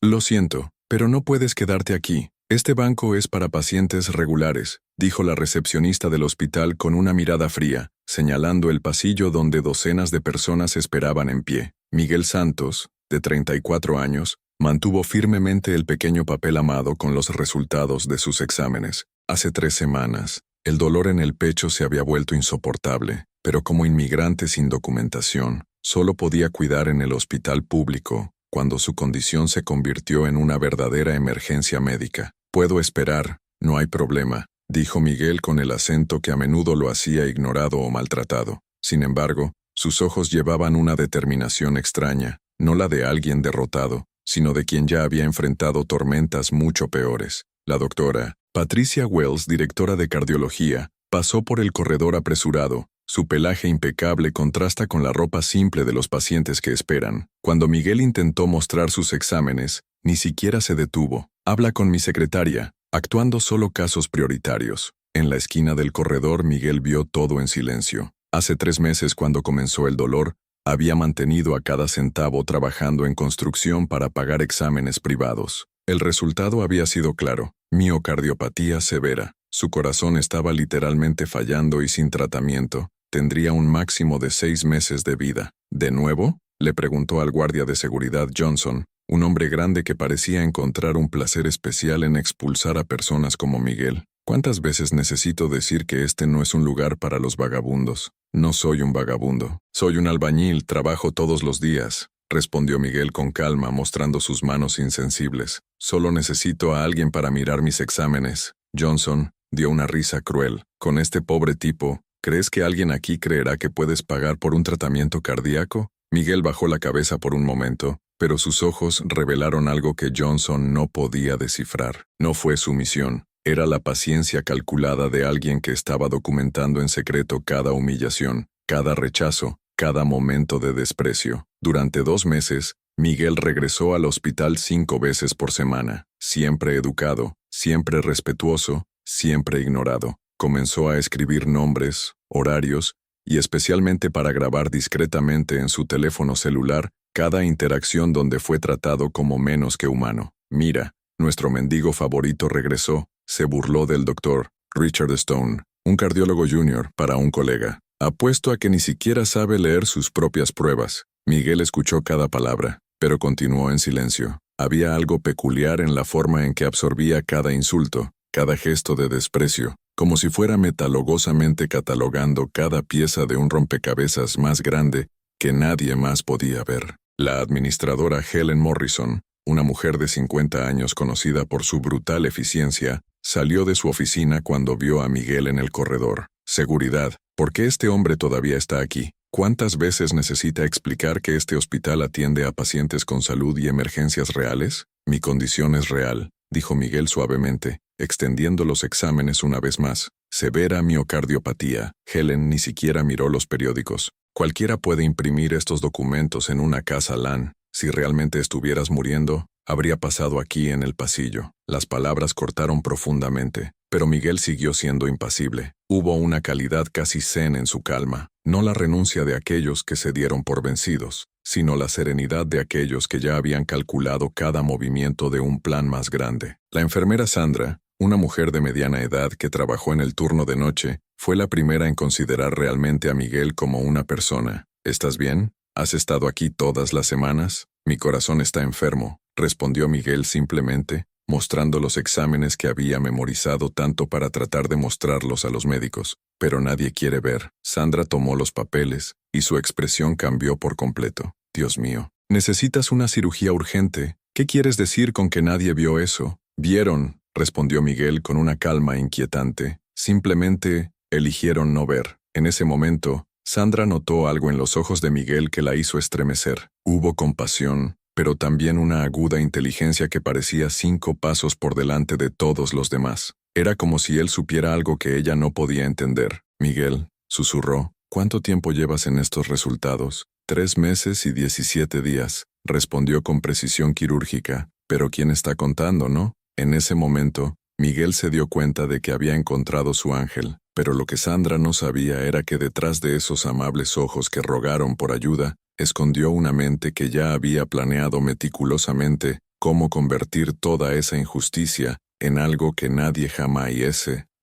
Lo siento, pero no puedes quedarte aquí. Este banco es para pacientes regulares, dijo la recepcionista del hospital con una mirada fría, señalando el pasillo donde docenas de personas esperaban en pie. Miguel Santos, de 34 años, mantuvo firmemente el pequeño papel amado con los resultados de sus exámenes. Hace 3 semanas, el dolor en el pecho se había vuelto insoportable, pero como inmigrante sin documentación, solo podía cuidar en el hospital público, cuando su condición se convirtió en una verdadera emergencia médica. «Puedo esperar, no hay problema», dijo Miguel con el acento que a menudo lo hacía ignorado o maltratado. Sin embargo, sus ojos llevaban una determinación extraña, no la de alguien derrotado, sino de quien ya había enfrentado tormentas mucho peores. La doctora Patricia Wells, directora de cardiología, pasó por el corredor apresurado. Su pelaje impecable contrasta con la ropa simple de los pacientes que esperan. Cuando Miguel intentó mostrar sus exámenes, ni siquiera se detuvo. «Habla con mi secretaria», actuando solo casos prioritarios. En la esquina del corredor, Miguel vio todo en silencio. Hace 3 meses, cuando comenzó el dolor, había mantenido a cada centavo trabajando en construcción para pagar exámenes privados. El resultado había sido claro: miocardiopatía severa. Su corazón estaba literalmente fallando y sin tratamiento tendría un máximo de 6 meses de vida. «¿De nuevo?», le preguntó al guardia de seguridad Johnson, un hombre grande que parecía encontrar un placer especial en expulsar a personas como Miguel. «¿Cuántas veces necesito decir que este no es un lugar para los vagabundos?» «No soy un vagabundo. Soy un albañil, trabajo todos los días», respondió Miguel con calma, mostrando sus manos insensibles. «Solo necesito a alguien para mirar mis exámenes». Johnson dio una risa cruel. «Con este pobre tipo, ¿crees que alguien aquí creerá que puedes pagar por un tratamiento cardíaco?» Miguel bajó la cabeza por un momento, pero sus ojos revelaron algo que Johnson no podía descifrar. No fue sumisión, era la paciencia calculada de alguien que estaba documentando en secreto cada humillación, cada rechazo, cada momento de desprecio. Durante 2 meses, Miguel regresó al hospital 5 veces por semana, siempre educado, siempre respetuoso, siempre ignorado. Comenzó a escribir nombres, horarios, y especialmente para grabar discretamente en su teléfono celular cada interacción donde fue tratado como menos que humano. «Mira, nuestro mendigo favorito regresó», se burló del doctor Richard Stone, un cardiólogo junior, para un colega. «Apuesto a que ni siquiera sabe leer sus propias pruebas». Miguel escuchó cada palabra, pero continuó en silencio. Había algo peculiar en la forma en que absorbía cada insulto, cada gesto de desprecio, como si fuera metalogosamente catalogando cada pieza de un rompecabezas más grande que nadie más podía ver. La administradora Helen Morrison, una mujer de 50 años conocida por su brutal eficiencia, salió de su oficina cuando vio a Miguel en el corredor. «Seguridad, ¿por qué este hombre todavía está aquí? ¿Cuántas veces necesita explicar que este hospital atiende a pacientes con salud y emergencias reales?» «Mi condición es real», dijo Miguel suavemente, extendiendo los exámenes una vez más. «Severa miocardiopatía». Helen ni siquiera miró los periódicos. «Cualquiera puede imprimir estos documentos en una casa LAN. Si realmente estuvieras muriendo, habría pasado aquí en el pasillo». Las palabras cortaron profundamente, pero Miguel siguió siendo impasible. Hubo una calidad casi zen en su calma, no la renuncia de aquellos que se dieron por vencidos, sino la serenidad de aquellos que ya habían calculado cada movimiento de un plan más grande. La enfermera Sandra, una mujer de mediana edad que trabajó en el turno de noche, fue la primera en considerar realmente a Miguel como una persona. «¿Estás bien? ¿Has estado aquí todas las semanas?» «Mi corazón está enfermo», respondió Miguel simplemente, mostrando los exámenes que había memorizado tanto para tratar de mostrarlos a los médicos. «Pero nadie quiere ver». Sandra tomó los papeles, y su expresión cambió por completo. «Dios mío, necesitas una cirugía urgente. ¿Qué quieres decir con que nadie vio eso?» «Vieron», respondió Miguel con una calma inquietante. «Simplemente eligieron no ver». En ese momento, Sandra notó algo en los ojos de Miguel que la hizo estremecer. Hubo compasión, pero también una aguda inteligencia que parecía 5 pasos por delante de todos los demás. Era como si él supiera algo que ella no podía entender. «Miguel», susurró, «¿cuánto tiempo llevas en estos resultados?» 3 meses y 17 días, respondió con precisión quirúrgica. «Pero ¿quién está contando, no?» En ese momento, Miguel se dio cuenta de que había encontrado su ángel, pero lo que Sandra no sabía era que detrás de esos amables ojos que rogaron por ayuda, escondió una mente que ya había planeado meticulosamente cómo convertir toda esa injusticia en algo que nadie jamás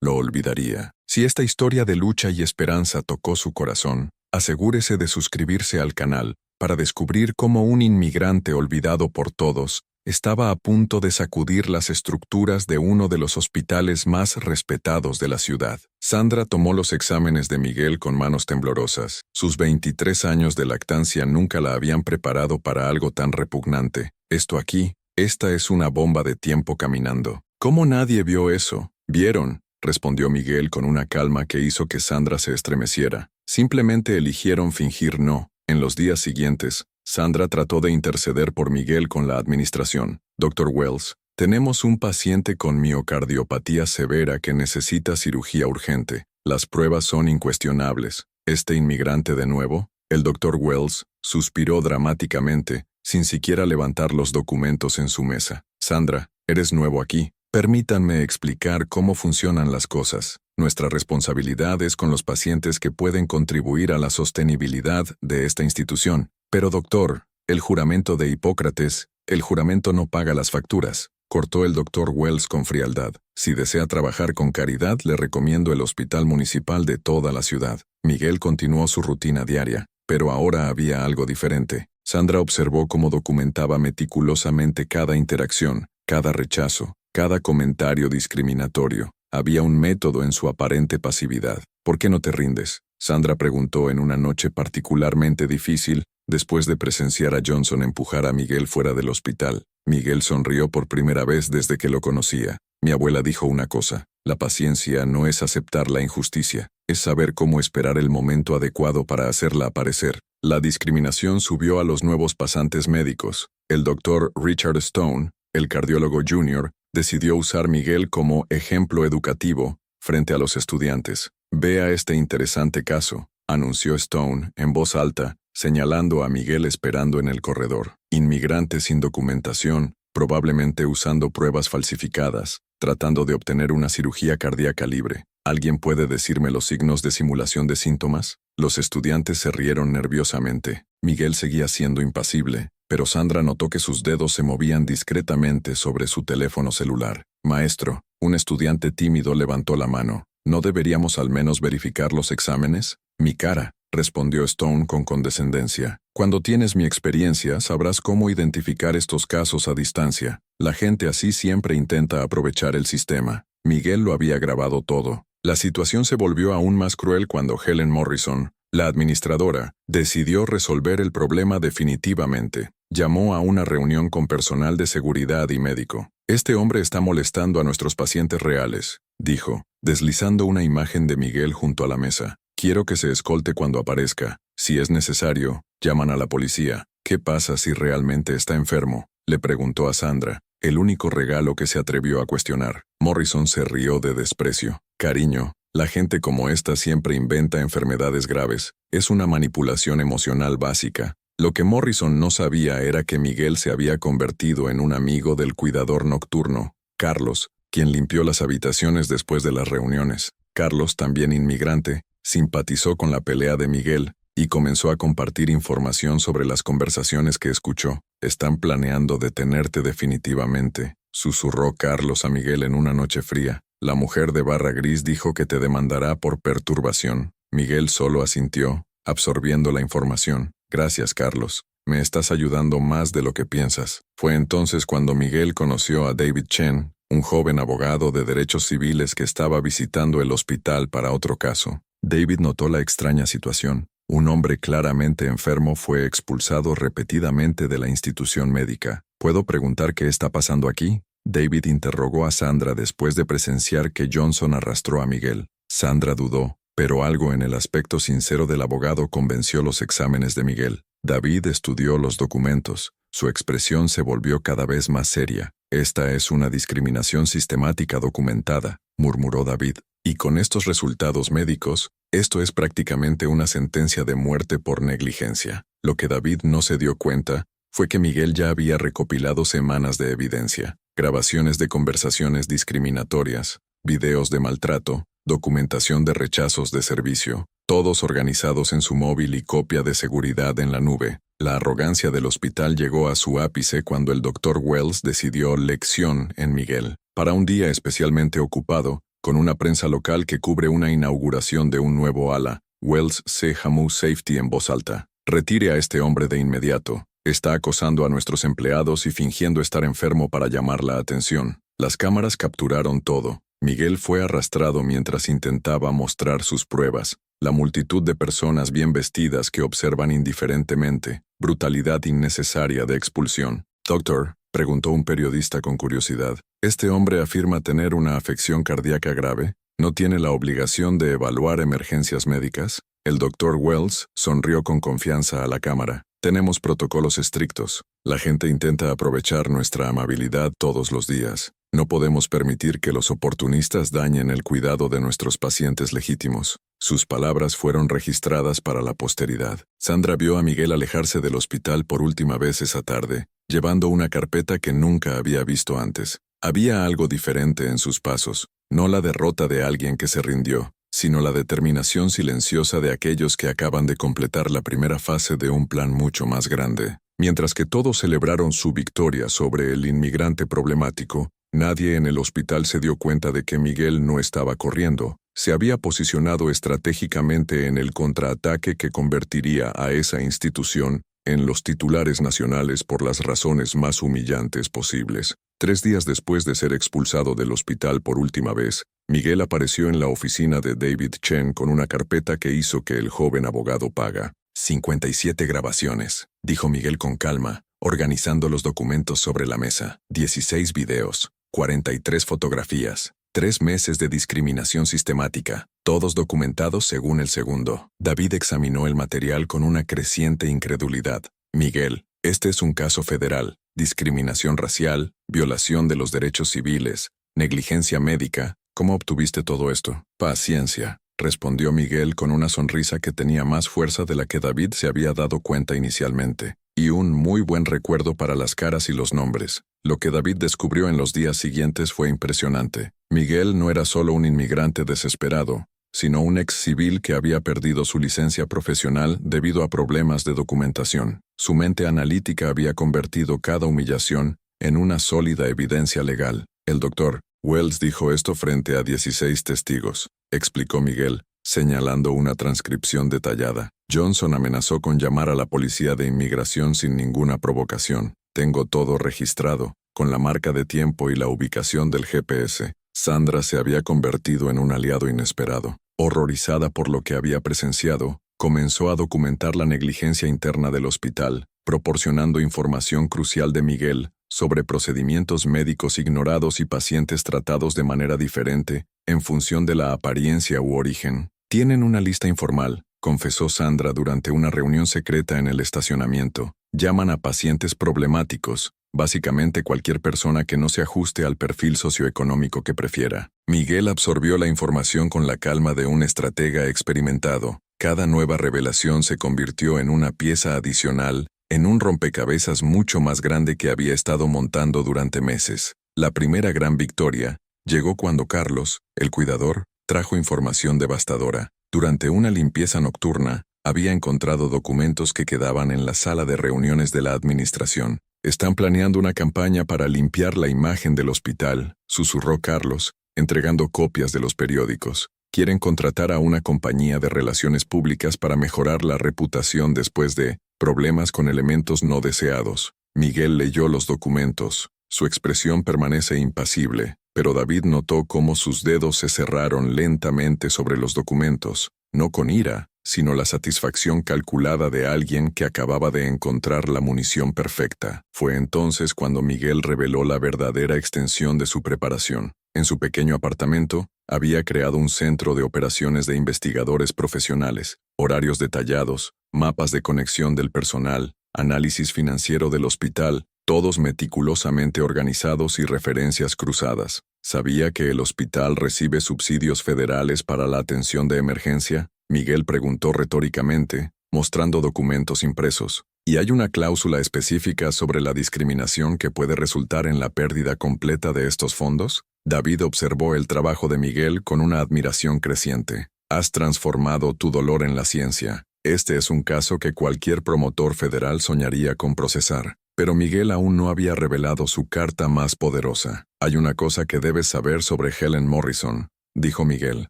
lo olvidaría. Si esta historia de lucha y esperanza tocó su corazón, asegúrese de suscribirse al canal para descubrir cómo un inmigrante olvidado por todos estaba a punto de sacudir las estructuras de uno de los hospitales más respetados de la ciudad. Sandra tomó los exámenes de Miguel con manos temblorosas. Sus 23 años de lactancia nunca la habían preparado para algo tan repugnante. Esta es una bomba de tiempo caminando. ¿Cómo nadie vio eso? ¿Vieron?, respondió Miguel con una calma que hizo que Sandra se estremeciera. Simplemente eligieron fingir no. En los días siguientes, Sandra trató de interceder por Miguel con la administración. Dr. Wells, tenemos un paciente con miocardiopatía severa que necesita cirugía urgente. Las pruebas son incuestionables. ¿Este inmigrante de nuevo? El Dr. Wells suspiró dramáticamente, sin siquiera levantar los documentos en su mesa. Sandra, eres nuevo aquí. Permítanme explicar cómo funcionan las cosas. Nuestra responsabilidad es con los pacientes que pueden contribuir a la sostenibilidad de esta institución. Pero doctor, el juramento de Hipócrates, el juramento no paga las facturas, cortó el Dr. Wells con frialdad. Si desea trabajar con caridad, le recomiendo el hospital municipal de toda la ciudad. Miguel continuó su rutina diaria, pero ahora había algo diferente. Sandra observó cómo documentaba meticulosamente cada interacción, cada rechazo, cada comentario discriminatorio. Había un método en su aparente pasividad. ¿Por qué no te rindes?, Sandra preguntó en una noche particularmente difícil, después de presenciar a Johnson empujar a Miguel fuera del hospital. Miguel sonrió por primera vez desde que lo conocía. Mi abuela dijo una cosa: la paciencia no es aceptar la injusticia, es saber cómo esperar el momento adecuado para hacerla aparecer. La discriminación subió a los nuevos pasantes médicos. El doctor Richard Stone, el cardiólogo junior, decidió usar Miguel como ejemplo educativo frente a los estudiantes. Vea este interesante caso, anunció Stone en voz alta, señalando a Miguel esperando en el corredor. Inmigrante sin documentación, probablemente usando pruebas falsificadas, tratando de obtener una cirugía cardíaca libre. ¿Alguien puede decirme los signos de simulación de síntomas? Los estudiantes se rieron nerviosamente. Miguel seguía siendo impasible, pero Sandra notó que sus dedos se movían discretamente sobre su teléfono celular. Maestro, un estudiante tímido levantó la mano. ¿No deberíamos al menos verificar los exámenes? Mi cara, respondió Stone con condescendencia. Cuando tienes mi experiencia, sabrás cómo identificar estos casos a distancia. La gente así siempre intenta aprovechar el sistema. Miguel lo había grabado todo. La situación se volvió aún más cruel cuando Helen Morrison, la administradora, decidió resolver el problema definitivamente. Llamó a una reunión con personal de seguridad y médico. Este hombre está molestando a nuestros pacientes reales, dijo, deslizando una imagen de Miguel junto a la mesa. Quiero que se escolte cuando aparezca. Si es necesario, llaman a la policía. ¿Qué pasa si realmente está enfermo?, le preguntó a Sandra, el único regalo que se atrevió a cuestionar. Morrison se rió de desprecio. Cariño, la gente como esta siempre inventa enfermedades graves. Es una manipulación emocional básica. Lo que Morrison no sabía era que Miguel se había convertido en un amigo del cuidador nocturno, Carlos, quien limpió las habitaciones después de las reuniones. Carlos, también inmigrante, simpatizó con la pelea de Miguel y comenzó a compartir información sobre las conversaciones que escuchó. Están planeando detenerte definitivamente, susurró Carlos a Miguel en una noche fría. La mujer de barra gris dijo que te demandará por perturbación. Miguel solo asintió, absorbiendo la información. Gracias, Carlos. Me estás ayudando más de lo que piensas. Fue entonces cuando Miguel conoció a David Chen, un joven abogado de derechos civiles que estaba visitando el hospital para otro caso. David notó la extraña situación. Un hombre claramente enfermo fue expulsado repetidamente de la institución médica. ¿Puedo preguntar qué está pasando aquí?, David interrogó a Sandra después de presenciar que Johnson arrastró a Miguel. Sandra dudó, pero algo en el aspecto sincero del abogado convenció los exámenes de Miguel. David estudió los documentos. Su expresión se volvió cada vez más seria. Esta es una discriminación sistemática documentada, murmuró David. Y con estos resultados médicos, esto es prácticamente una sentencia de muerte por negligencia. Lo que David no se dio cuenta fue que Miguel ya había recopilado semanas de evidencia, grabaciones de conversaciones discriminatorias, videos de maltrato, documentación de rechazos de servicio, todos organizados en su móvil y copia de seguridad en la nube. La arrogancia del hospital llegó a su ápice cuando el Dr. Wells decidió lección en Miguel. Para un día especialmente ocupado, con una prensa local que cubre una inauguración de un nuevo ala, Wells se llamó Safety en voz alta. Retire a este hombre de inmediato. Está acosando a nuestros empleados y fingiendo estar enfermo para llamar la atención. Las cámaras capturaron todo. Miguel fue arrastrado mientras intentaba mostrar sus pruebas. La multitud de personas bien vestidas que observan indiferentemente. Brutalidad innecesaria de expulsión. Doctor, preguntó un periodista con curiosidad. ¿Este hombre afirma tener una afección cardíaca grave? ¿No tiene la obligación de evaluar emergencias médicas? El Dr. Wells sonrió con confianza a la cámara. Tenemos protocolos estrictos. La gente intenta aprovechar nuestra amabilidad todos los días. No podemos permitir que los oportunistas dañen el cuidado de nuestros pacientes legítimos. Sus palabras fueron registradas para la posteridad. Sandra vio a Miguel alejarse del hospital por última vez esa tarde, llevando una carpeta que nunca había visto antes. Había algo diferente en sus pasos, no la derrota de alguien que se rindió, sino la determinación silenciosa de aquellos que acaban de completar la primera fase de un plan mucho más grande. Mientras que todos celebraron su victoria sobre el inmigrante problemático, nadie en el hospital se dio cuenta de que Miguel no estaba corriendo. Se había posicionado estratégicamente en el contraataque que convertiría a esa institución en los titulares nacionales por las razones más humillantes posibles. 3 días después de ser expulsado del hospital por última vez, Miguel apareció en la oficina de David Chen con una carpeta que hizo que el joven abogado paga. 57 grabaciones, dijo Miguel con calma, organizando los documentos sobre la mesa. 16 videos, 43 fotografías, 3 meses de discriminación sistemática, todos documentados según el segundo. David examinó el material con una creciente incredulidad. Miguel, este es un caso federal. Discriminación racial, violación de los derechos civiles, negligencia médica. ¿Cómo obtuviste todo esto? Paciencia, respondió Miguel con una sonrisa que tenía más fuerza de la que David se había dado cuenta inicialmente, y un muy buen recuerdo para las caras y los nombres. Lo que David descubrió en los días siguientes fue impresionante. Miguel no era solo un inmigrante desesperado, sino un ex civil que había perdido su licencia profesional debido a problemas de documentación. Su mente analítica había convertido cada humillación en una sólida evidencia legal. El Dr. Wells dijo esto frente a 16 testigos, explicó Miguel, señalando una transcripción detallada. Johnson amenazó con llamar a la policía de inmigración sin ninguna provocación. Tengo todo registrado, con la marca de tiempo y la ubicación del GPS. Sandra se había convertido en un aliado inesperado. Horrorizada por lo que había presenciado, comenzó a documentar la negligencia interna del hospital, proporcionando información crucial de Miguel sobre procedimientos médicos ignorados y pacientes tratados de manera diferente en función de la apariencia u origen. Tienen una lista informal, confesó Sandra durante una reunión secreta en el estacionamiento. Llaman a pacientes problemáticos, básicamente cualquier persona que no se ajuste al perfil socioeconómico que prefiera. Miguel absorbió la información con la calma de un estratega experimentado. Cada nueva revelación se convirtió en una pieza adicional, en un rompecabezas mucho más grande que había estado montando durante meses. La primera gran victoria llegó cuando Carlos, el cuidador, trajo información devastadora. Durante una limpieza nocturna, había encontrado documentos que quedaban en la sala de reuniones de la administración. Están planeando una campaña para limpiar la imagen del hospital, susurró Carlos, entregando copias de los periódicos. Quieren contratar a una compañía de relaciones públicas para mejorar la reputación después de problemas con elementos no deseados. Miguel leyó los documentos. Su expresión permanece impasible, pero David notó cómo sus dedos se cerraron lentamente sobre los documentos, no con ira, sino la satisfacción calculada de alguien que acababa de encontrar la munición perfecta. Fue entonces cuando Miguel reveló la verdadera extensión de su preparación. En su pequeño apartamento, había creado un centro de operaciones de investigadores profesionales, horarios detallados, mapas de conexión del personal, análisis financiero del hospital, todos meticulosamente organizados y referencias cruzadas. ¿Sabía que el hospital recibe subsidios federales para la atención de emergencia? Miguel preguntó retóricamente, mostrando documentos impresos. ¿Y hay una cláusula específica sobre la discriminación que puede resultar en la pérdida completa de estos fondos? David observó el trabajo de Miguel con una admiración creciente. Has transformado tu dolor en la ciencia. Este es un caso que cualquier promotor federal soñaría con procesar. Pero Miguel aún no había revelado su carta más poderosa. Hay una cosa que debes saber sobre Helen Morrison, dijo Miguel,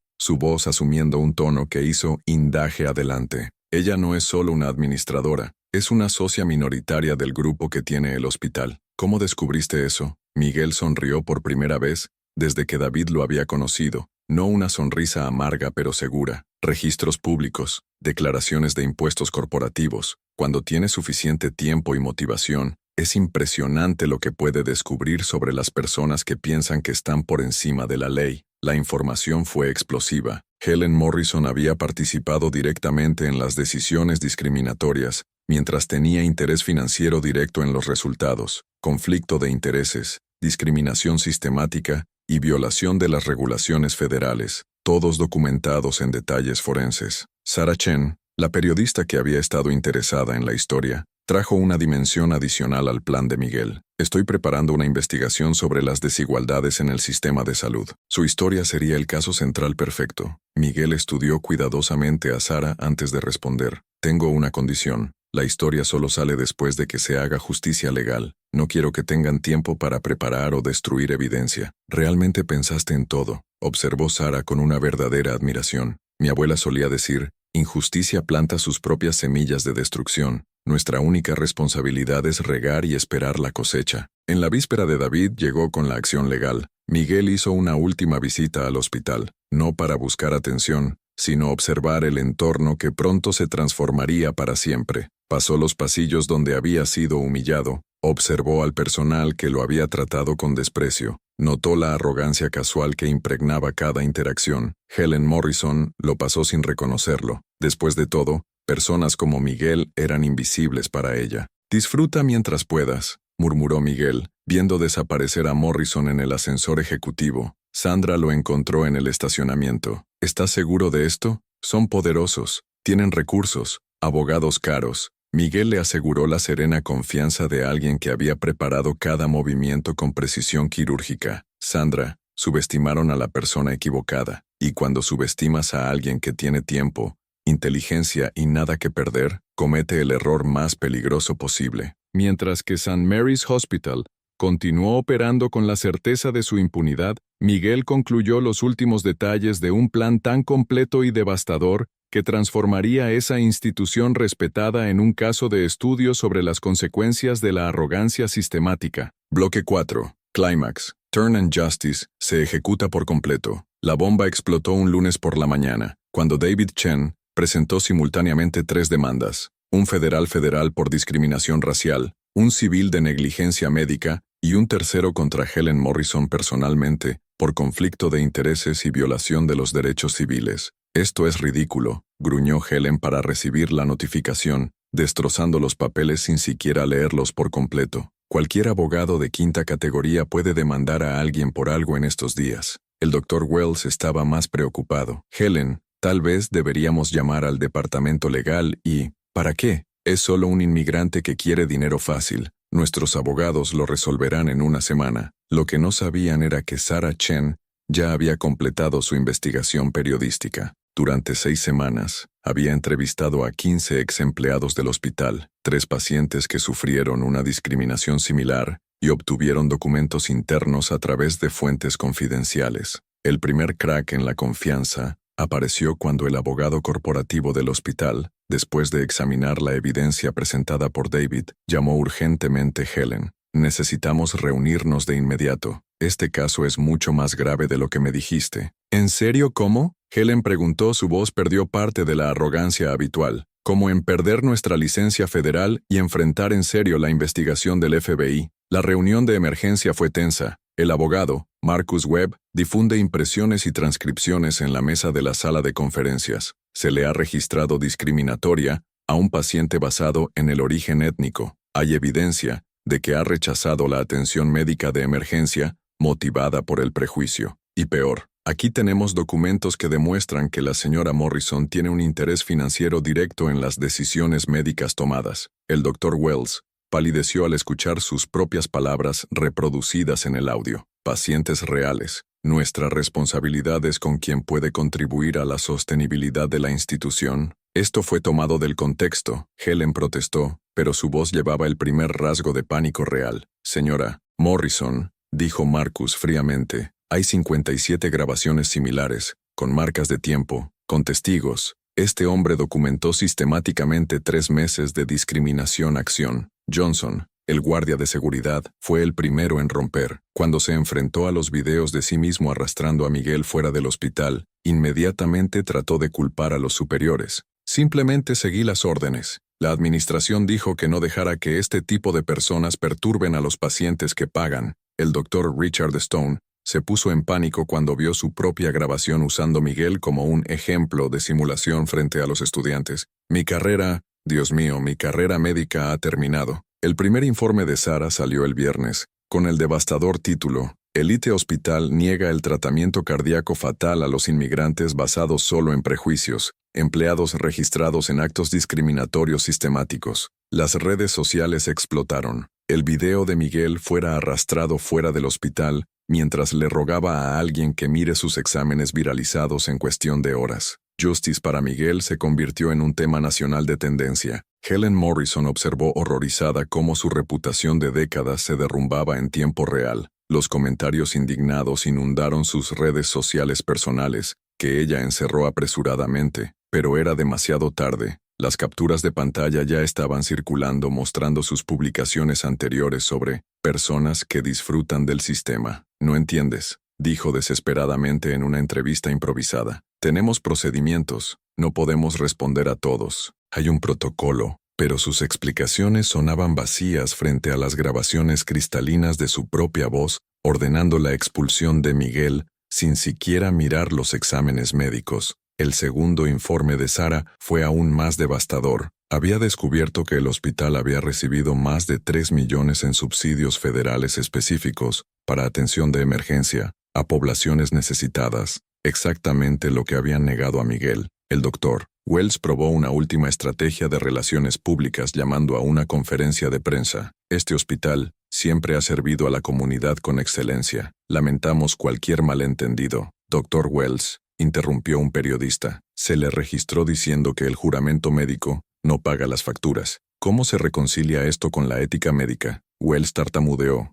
su voz asumiendo un tono que hizo indague adelante. Ella no es solo una administradora, es una socia minoritaria del grupo que tiene el hospital. ¿Cómo descubriste eso? Miguel sonrió por primera vez desde que David lo había conocido. No una sonrisa amarga pero segura. Registros públicos, declaraciones de impuestos corporativos. Cuando tienes suficiente tiempo y motivación, es impresionante lo que puede descubrir sobre las personas que piensan que están por encima de la ley. La información fue explosiva. Helen Morrison había participado directamente en las decisiones discriminatorias, mientras tenía interés financiero directo en los resultados, conflicto de intereses, discriminación sistemática y violación de las regulaciones federales, todos documentados en detalles forenses. Sarah Chen, la periodista que había estado interesada en la historia, trajo una dimensión adicional al plan de Miguel. Estoy preparando una investigación sobre las desigualdades en el sistema de salud. Su historia sería el caso central perfecto. Miguel estudió cuidadosamente a Sarah antes de responder. Tengo una condición. La historia solo sale después de que se haga justicia legal. No quiero que tengan tiempo para preparar o destruir evidencia. Realmente pensaste en todo, observó Sarah con una verdadera admiración. Mi abuela solía decir, injusticia planta sus propias semillas de destrucción. Nuestra única responsabilidad es regar y esperar la cosecha. En la víspera de David llegó con la acción legal. Miguel hizo una última visita al hospital, no para buscar atención, sino observar el entorno que pronto se transformaría para siempre. Pasó los pasillos donde había sido humillado, observó al personal que lo había tratado con desprecio, notó la arrogancia casual que impregnaba cada interacción. Helen Morrison lo pasó sin reconocerlo. Después de todo, personas como Miguel eran invisibles para ella. Disfruta mientras puedas, murmuró Miguel, viendo desaparecer a Morrison en el ascensor ejecutivo. Sandra lo encontró en el estacionamiento. ¿Estás seguro de esto? Son poderosos, tienen recursos, abogados caros. Miguel le aseguró la serena confianza de alguien que había preparado cada movimiento con precisión quirúrgica. Sandra, subestimaron a la persona equivocada, y cuando subestimas a alguien que tiene tiempo, inteligencia y nada que perder, comete el error más peligroso posible. Mientras que St. Mary's Hospital continuó operando con la certeza de su impunidad, Miguel concluyó los últimos detalles de un plan tan completo y devastador que transformaría esa institución respetada en un caso de estudio sobre las consecuencias de la arrogancia sistemática. Bloque 4. Clímax. Turn and Justice se ejecuta por completo. La bomba explotó un lunes por la mañana, cuando David Chen presentó simultáneamente 3 demandas: un federal por discriminación racial, un civil de negligencia médica y un tercero contra Helen Morrison personalmente, por conflicto de intereses y violación de los derechos civiles. Esto es ridículo, gruñó Helen para recibir la notificación, destrozando los papeles sin siquiera leerlos por completo. Cualquier abogado de quinta categoría puede demandar a alguien por algo en estos días. El Dr. Wells estaba más preocupado. Helen, tal vez deberíamos llamar al departamento legal y... ¿Para qué? Es solo un inmigrante que quiere dinero fácil. Nuestros abogados lo resolverán en una semana. Lo que no sabían era que Sarah Chen ya había completado su investigación periodística. Durante 6 semanas, había entrevistado a 15 ex empleados del hospital, 3 pacientes que sufrieron una discriminación similar y obtuvieron documentos internos a través de fuentes confidenciales. El primer crack en la confianza apareció cuando el abogado corporativo del hospital, después de examinar la evidencia presentada por David, llamó urgentemente Helen. Necesitamos reunirnos de inmediato. Este caso es mucho más grave de lo que me dijiste. ¿En serio cómo? Helen preguntó, su voz perdió parte de la arrogancia habitual. Como en perder nuestra licencia federal y enfrentar en serio la investigación del FBI. La reunión de emergencia fue tensa. El abogado, Marcus Webb, difunde impresiones y transcripciones en la mesa de la sala de conferencias. Se le ha registrado discriminatoria a un paciente basado en el origen étnico. Hay evidencia de que ha rechazado la atención médica de emergencia motivada por el prejuicio. Y peor, aquí tenemos documentos que demuestran que la señora Morrison tiene un interés financiero directo en las decisiones médicas tomadas. El Dr. Wells palideció al escuchar sus propias palabras reproducidas en el audio. Pacientes reales. Nuestra responsabilidad es con quien puede contribuir a la sostenibilidad de la institución. Esto fue tomado del contexto. Helen protestó, pero su voz llevaba el primer rasgo de pánico real. Señora Morrison, dijo Marcus fríamente, hay 57 grabaciones similares, con marcas de tiempo, con testigos. Este hombre documentó sistemáticamente 3 meses de discriminación-acción. Johnson, el guardia de seguridad, fue el primero en romper. Cuando se enfrentó a los videos de sí mismo arrastrando a Miguel fuera del hospital, inmediatamente trató de culpar a los superiores. Simplemente seguí las órdenes. La administración dijo que no dejara que este tipo de personas perturben a los pacientes que pagan. El doctor Richard Stone se puso en pánico cuando vio su propia grabación usando Miguel como un ejemplo de simulación frente a los estudiantes. Mi carrera, Dios mío, mi carrera médica ha terminado. El primer informe de Sarah salió el viernes, con el devastador título, Elite Hospital niega el tratamiento cardíaco fatal a los inmigrantes basados solo en prejuicios, empleados registrados en actos discriminatorios sistemáticos. Las redes sociales explotaron. El video de Miguel fuera arrastrado fuera del hospital, mientras le rogaba a alguien que mire sus exámenes viralizados en cuestión de horas. Justice para Miguel se convirtió en un tema nacional de tendencia. Helen Morrison observó horrorizada cómo su reputación de décadas se derrumbaba en tiempo real. Los comentarios indignados inundaron sus redes sociales personales, que ella encerró apresuradamente, pero era demasiado tarde. Las capturas de pantalla ya estaban circulando mostrando sus publicaciones anteriores sobre personas que disfrutan del sistema. No entiendes, dijo desesperadamente en una entrevista improvisada. Tenemos procedimientos, no podemos responder a todos. Hay un protocolo, pero sus explicaciones sonaban vacías frente a las grabaciones cristalinas de su propia voz, ordenando la expulsión de Miguel, sin siquiera mirar los exámenes médicos. El segundo informe de Sarah fue aún más devastador. Había descubierto que el hospital había recibido más de 3 millones en subsidios federales específicos para atención de emergencia a poblaciones necesitadas, exactamente lo que habían negado a Miguel. El doctor Wells probó una última estrategia de relaciones públicas llamando a una conferencia de prensa. Este hospital siempre ha servido a la comunidad con excelencia. Lamentamos cualquier malentendido. Dr. Wells, interrumpió un periodista. Se le registró diciendo que el juramento médico no paga las facturas. ¿Cómo se reconcilia esto con la ética médica? Wells tartamudeó,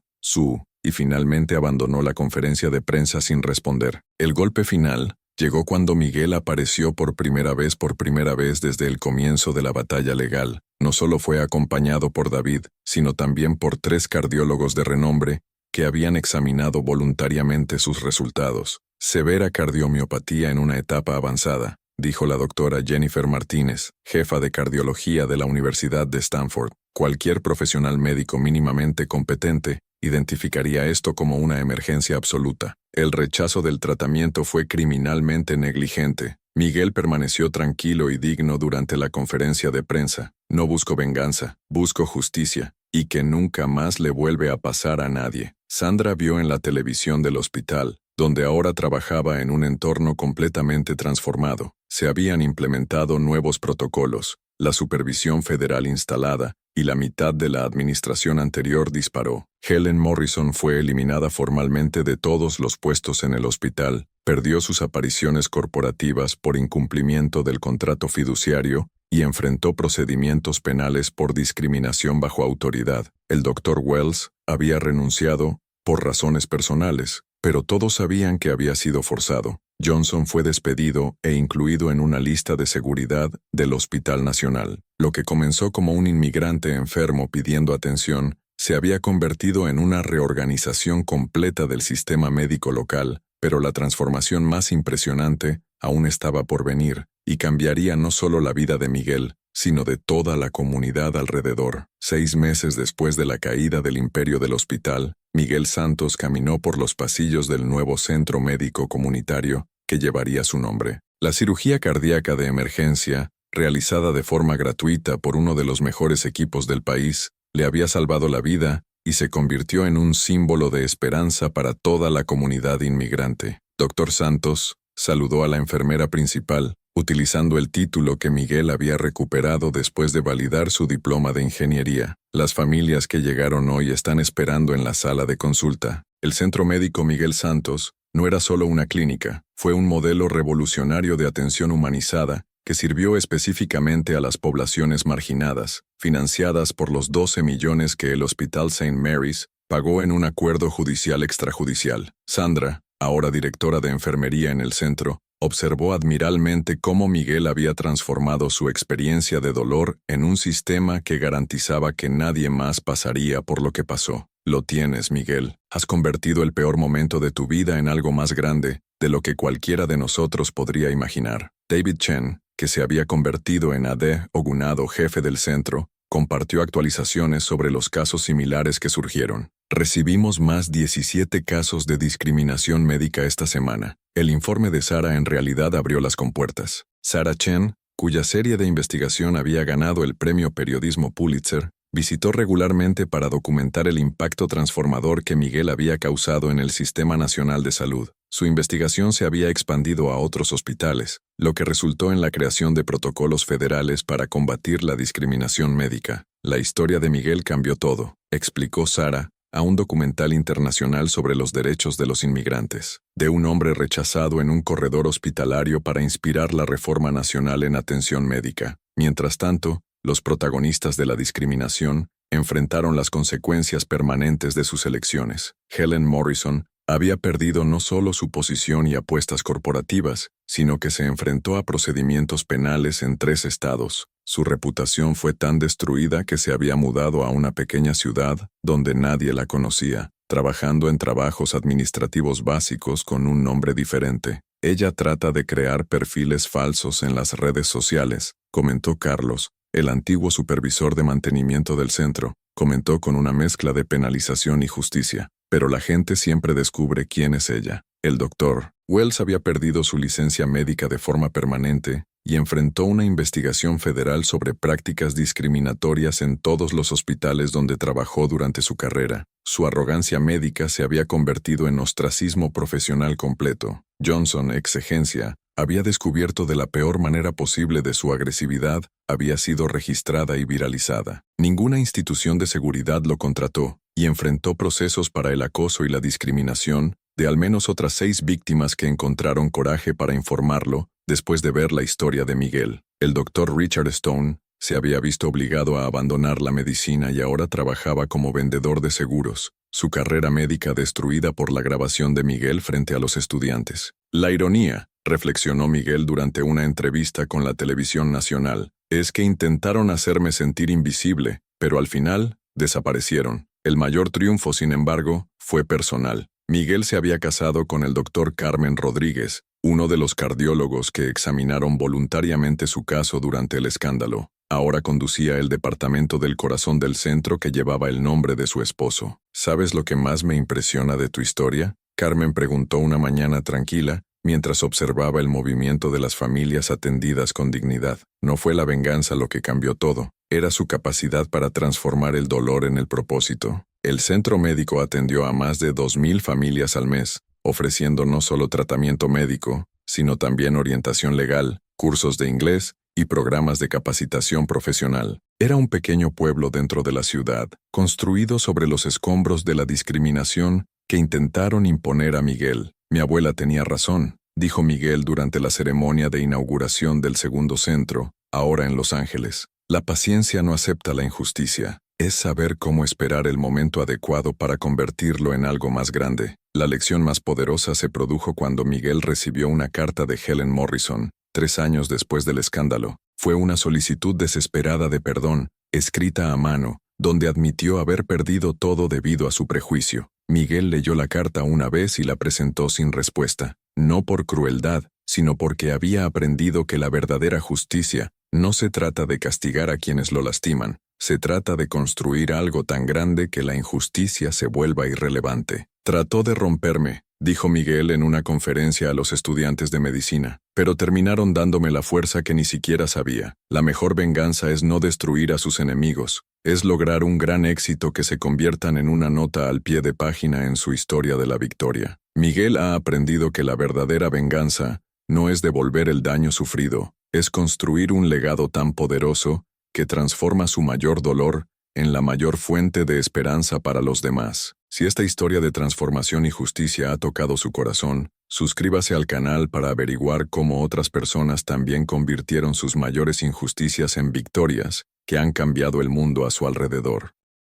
y finalmente abandonó la conferencia de prensa sin responder. El golpe final llegó cuando Miguel apareció por primera vez desde el comienzo de la batalla legal. No solo fue acompañado por David, sino también por 3 cardiólogos de renombre que habían examinado voluntariamente sus resultados. Severa cardiomiopatía en una etapa avanzada, dijo la doctora Jennifer Martínez, jefa de cardiología de la Universidad de Stanford. Cualquier profesional médico mínimamente competente identificaría esto como una emergencia absoluta. El rechazo del tratamiento fue criminalmente negligente. Miguel permaneció tranquilo y digno durante la conferencia de prensa. No busco venganza, busco justicia, y que nunca más le vuelve a pasar a nadie. Sandra vio en la televisión del hospital, donde ahora trabajaba en un entorno completamente transformado. Se habían implementado nuevos protocolos, la supervisión federal instalada, y la mitad de la administración anterior disparó. Helen Morrison fue eliminada formalmente de todos los puestos en el hospital, perdió sus apariciones corporativas por incumplimiento del contrato fiduciario y enfrentó procedimientos penales por discriminación bajo autoridad. El Dr. Wells había renunciado por razones personales, pero todos sabían que había sido forzado. Johnson fue despedido e incluido en una lista de seguridad del Hospital Nacional. Lo que comenzó como un inmigrante enfermo pidiendo atención, se había convertido en una reorganización completa del sistema médico local, pero la transformación más impresionante aún estaba por venir, y cambiaría no solo la vida de Miguel, sino de toda la comunidad alrededor. 6 meses después de la caída del imperio del hospital, Miguel Santos caminó por los pasillos del nuevo centro médico comunitario que llevaría su nombre. La cirugía cardíaca de emergencia, realizada de forma gratuita por uno de los mejores equipos del país, le había salvado la vida y se convirtió en un símbolo de esperanza para toda la comunidad inmigrante. Dr. Santos saludó a la enfermera principal, utilizando el título que Miguel había recuperado después de validar su diploma de ingeniería. Las familias que llegaron hoy están esperando en la sala de consulta. El Centro Médico Miguel Santos no era solo una clínica, fue un modelo revolucionario de atención humanizada que sirvió específicamente a las poblaciones marginadas, financiadas por los 12 millones que el Hospital St. Mary's pagó en un acuerdo judicial extrajudicial. Sandra, ahora directora de enfermería en el centro, observó admiralmente cómo Miguel había transformado su experiencia de dolor en un sistema que garantizaba que nadie más pasaría por lo que pasó. Lo tienes, Miguel. Has convertido el peor momento de tu vida en algo más grande de lo que cualquiera de nosotros podría imaginar. David Chen, que se había convertido en Ade Ogunado, jefe del centro, compartió actualizaciones sobre los casos similares que surgieron. Recibimos más 17 casos de discriminación médica esta semana. El informe de Sarah en realidad abrió las compuertas. Sarah Chen, cuya serie de investigación había ganado el premio Periodismo Pulitzer, visitó regularmente para documentar el impacto transformador que Miguel había causado en el Sistema Nacional de Salud. Su investigación se había expandido a otros hospitales, lo que resultó en la creación de protocolos federales para combatir la discriminación médica. La historia de Miguel cambió todo, explicó Sarah a un documental internacional sobre los derechos de los inmigrantes, de un hombre rechazado en un corredor hospitalario para inspirar la reforma nacional en atención médica. Mientras tanto, los protagonistas de la discriminación enfrentaron las consecuencias permanentes de sus elecciones. Helen Morrison había perdido no solo su posición y apuestas corporativas, sino que se enfrentó a procedimientos penales en 3 estados. Su reputación fue tan destruida que se había mudado a una pequeña ciudad donde nadie la conocía, trabajando en trabajos administrativos básicos con un nombre diferente. Ella trata de crear perfiles falsos en las redes sociales, comentó Carlos, el antiguo supervisor de mantenimiento del centro. Comentó con una mezcla de penalización y justicia. Pero la gente siempre descubre quién es ella. El doctor Wells había perdido su licencia médica de forma permanente y enfrentó una investigación federal sobre prácticas discriminatorias en todos los hospitales donde trabajó durante su carrera. Su arrogancia médica se había convertido en ostracismo profesional completo. Johnson, exigencia, había descubierto de la peor manera posible de su agresividad, había sido registrada y viralizada. Ninguna institución de seguridad lo contrató, y enfrentó procesos para el acoso y la discriminación de al menos otras 6 víctimas que encontraron coraje para informarlo después de ver la historia de Miguel. El doctor Richard Stone se había visto obligado a abandonar la medicina y ahora trabajaba como vendedor de seguros, su carrera médica destruida por la grabación de Miguel frente a los estudiantes. La ironía, reflexionó Miguel durante una entrevista con la televisión nacional, es que intentaron hacerme sentir invisible, pero al final, desaparecieron. El mayor triunfo, sin embargo, fue personal. Miguel se había casado con el doctor Carmen Rodríguez, uno de los cardiólogos que examinaron voluntariamente su caso durante el escándalo. Ahora conducía el departamento del corazón del centro que llevaba el nombre de su esposo. ¿Sabes lo que más me impresiona de tu historia?, Carmen preguntó una mañana tranquila, mientras observaba el movimiento de las familias atendidas con dignidad. No fue la venganza lo que cambió todo, era su capacidad para transformar el dolor en el propósito. El centro médico atendió a más de 2,000 familias al mes, ofreciendo no solo tratamiento médico, sino también orientación legal, cursos de inglés y programas de capacitación profesional. Era un pequeño pueblo dentro de la ciudad, construido sobre los escombros de la discriminación que intentaron imponer a Miguel. Mi abuela tenía razón, dijo Miguel durante la ceremonia de inauguración del segundo centro, ahora en Los Ángeles. La paciencia no acepta la injusticia. Es saber cómo esperar el momento adecuado para convertirlo en algo más grande. La lección más poderosa se produjo cuando Miguel recibió una carta de Helen Morrison, 3 años después del escándalo. Fue una solicitud desesperada de perdón, escrita a mano, donde admitió haber perdido todo debido a su prejuicio. Miguel leyó la carta una vez y la presentó sin respuesta, no por crueldad, sino porque había aprendido que la verdadera justicia no se trata de castigar a quienes lo lastiman, se trata de construir algo tan grande que la injusticia se vuelva irrelevante. Trató de romperme, dijo Miguel en una conferencia a los estudiantes de medicina, pero terminaron dándome la fuerza que ni siquiera sabía. La mejor venganza es no destruir a sus enemigos, es lograr un gran éxito que se conviertan en una nota al pie de página en su historia de la victoria. Miguel ha aprendido que la verdadera venganza no es devolver el daño sufrido, es construir un legado tan poderoso que transforma su mayor dolor en la mayor fuente de esperanza para los demás. Si esta historia de transformación y justicia ha tocado su corazón, suscríbase al canal para averiguar cómo otras personas también convirtieron sus mayores injusticias en victorias que han cambiado el mundo a su alrededor.